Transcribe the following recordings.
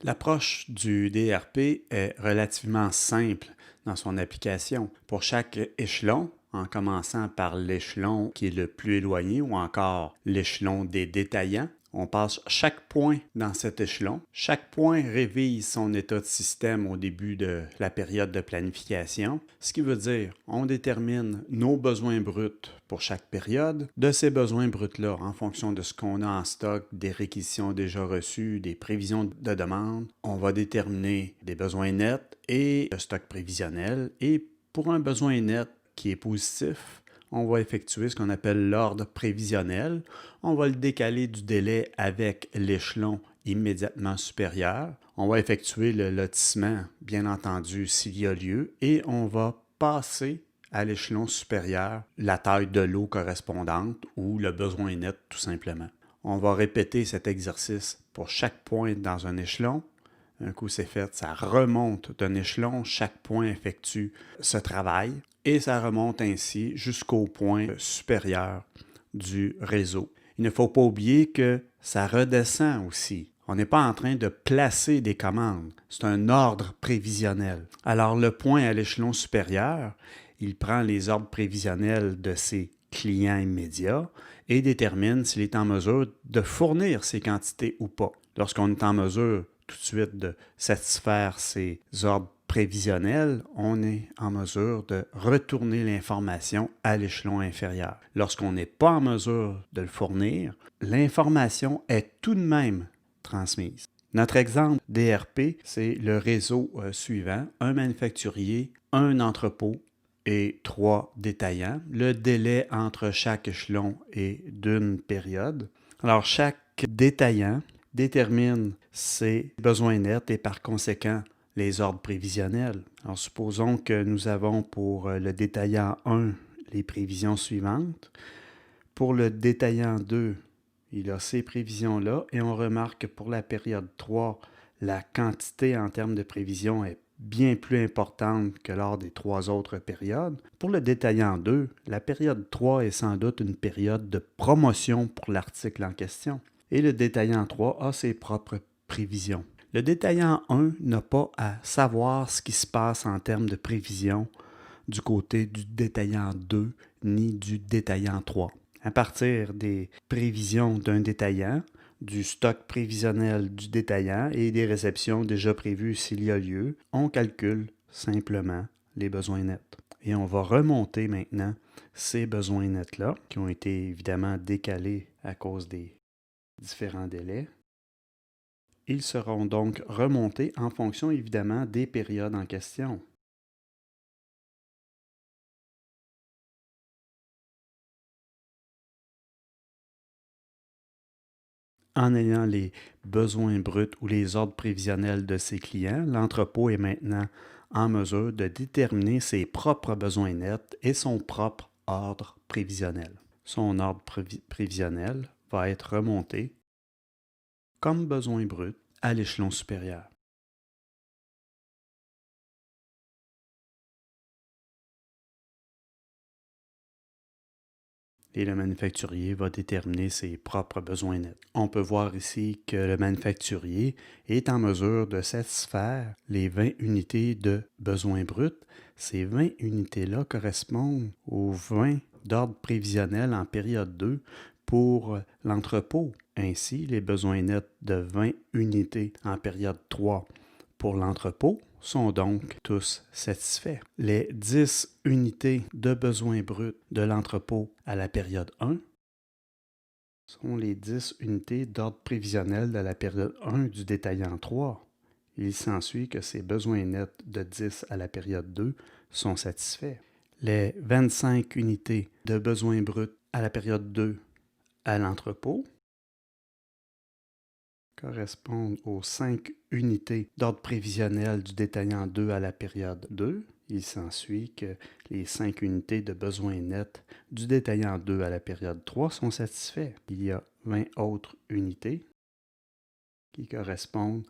L'approche du DRP est relativement simple dans son application. Pour chaque échelon, en commençant par l'échelon qui est le plus éloigné ou encore l'échelon des détaillants, on passe chaque point dans cet échelon. Chaque point révise son état de système au début de la période de planification, ce qui veut dire on détermine nos besoins bruts pour chaque période. De ces besoins bruts-là, en fonction de ce qu'on a en stock, des réquisitions déjà reçues, des prévisions de demande, on va déterminer des besoins nets et le stock prévisionnel. Et pour un besoin net qui est positif, on va effectuer ce qu'on appelle l'ordre prévisionnel. On va le décaler du délai avec l'échelon immédiatement supérieur. On va effectuer le lotissement, bien entendu, s'il y a lieu, et on va passer à l'échelon supérieur la taille de l'eau correspondante ou le besoin net tout simplement. On va répéter cet exercice pour chaque point dans un échelon. Un coup c'est fait, ça remonte d'un échelon, chaque point effectue ce travail et ça remonte ainsi jusqu'au point supérieur du réseau. Il ne faut pas oublier que ça redescend aussi. On n'est pas en train de placer des commandes, c'est un ordre prévisionnel. Alors le point à l'échelon supérieur, il prend les ordres prévisionnels de ses clients immédiats et détermine s'il est en mesure de fournir ces quantités ou pas. Lorsqu'on est en mesure tout de suite de satisfaire ces ordres prévisionnels, on est en mesure de retourner l'information à l'échelon inférieur. Lorsqu'on n'est pas en mesure de le fournir, l'information est tout de même transmise. Notre exemple DRP, c'est le réseau suivant, un manufacturier, un entrepôt et 3 détaillants. Le délai entre chaque échelon est d'une période. Alors, chaque détaillant détermine ses besoins nets et par conséquent les ordres prévisionnels. Alors, supposons que nous avons pour le détaillant 1 les prévisions suivantes. Pour le détaillant 2, il a ces prévisions-là et on remarque que pour la période 3, la quantité en termes de prévisions est bien plus importante que lors des 3 autres périodes. Pour le détaillant 2, la période 3 est sans doute une période de promotion pour l'article en question. Et le détaillant 3 a ses propres prévisions. Le détaillant 1 n'a pas à savoir ce qui se passe en termes de prévision du côté du détaillant 2 ni du détaillant 3. À partir des prévisions d'un détaillant, du stock prévisionnel du détaillant et des réceptions déjà prévues s'il y a lieu, on calcule simplement les besoins nets. Et on va remonter maintenant ces besoins nets-là, qui ont été évidemment décalés à cause des différents délais. Ils seront donc remontés en fonction évidemment des périodes en question. En ayant les besoins bruts ou les ordres prévisionnels de ses clients, l'entrepôt est maintenant en mesure de déterminer ses propres besoins nets et son propre ordre prévisionnel. Son ordre prévisionnel va être remonté comme besoin brut à l'échelon supérieur. Et le manufacturier va déterminer ses propres besoins nets. On peut voir ici que le manufacturier est en mesure de satisfaire les 20 unités de besoins bruts. Ces 20 unités-là correspondent aux 20 d'ordre prévisionnel en période 2 pour l'entrepôt. Ainsi, les besoins nets de 20 unités en période 3 pour l'entrepôt sont donc tous satisfaits. Les 10 unités de besoins bruts de l'entrepôt à la période 1 sont les 10 unités d'ordre prévisionnel de la période 1 du détaillant 3. Il s'ensuit que ces besoins nets de 10 à la période 2 sont satisfaits. Les 25 unités de besoins bruts à la période 2 à l'entrepôt correspondent aux 5 unités d'ordre prévisionnel du détaillant 2 à la période 2. Il s'ensuit que les 5 unités de besoins nets du détaillant 2 à la période 3 sont satisfaits. Il y a 20 autres unités qui correspondent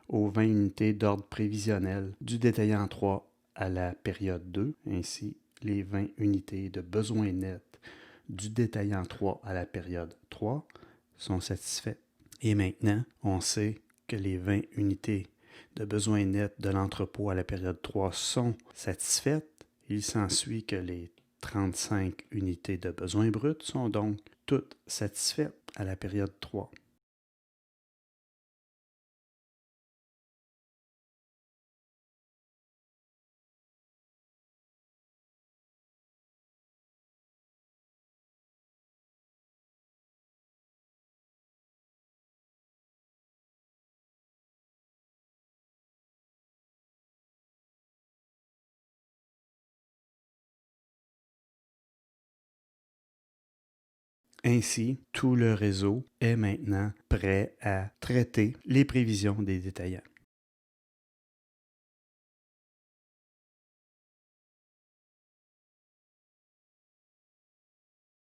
aux 20 unités d'ordre prévisionnel du détaillant 3 à la période 2. Ainsi, les 20 unités de besoins nets du détaillant 3 à la période 3 sont satisfaits. Et maintenant, on sait que les 20 unités de besoins nets de l'entrepôt à la période 3 sont satisfaites, il s'ensuit que les 35 unités de besoins bruts sont donc toutes satisfaites à la période 3. Ainsi, tout le réseau est maintenant prêt à traiter les prévisions des détaillants.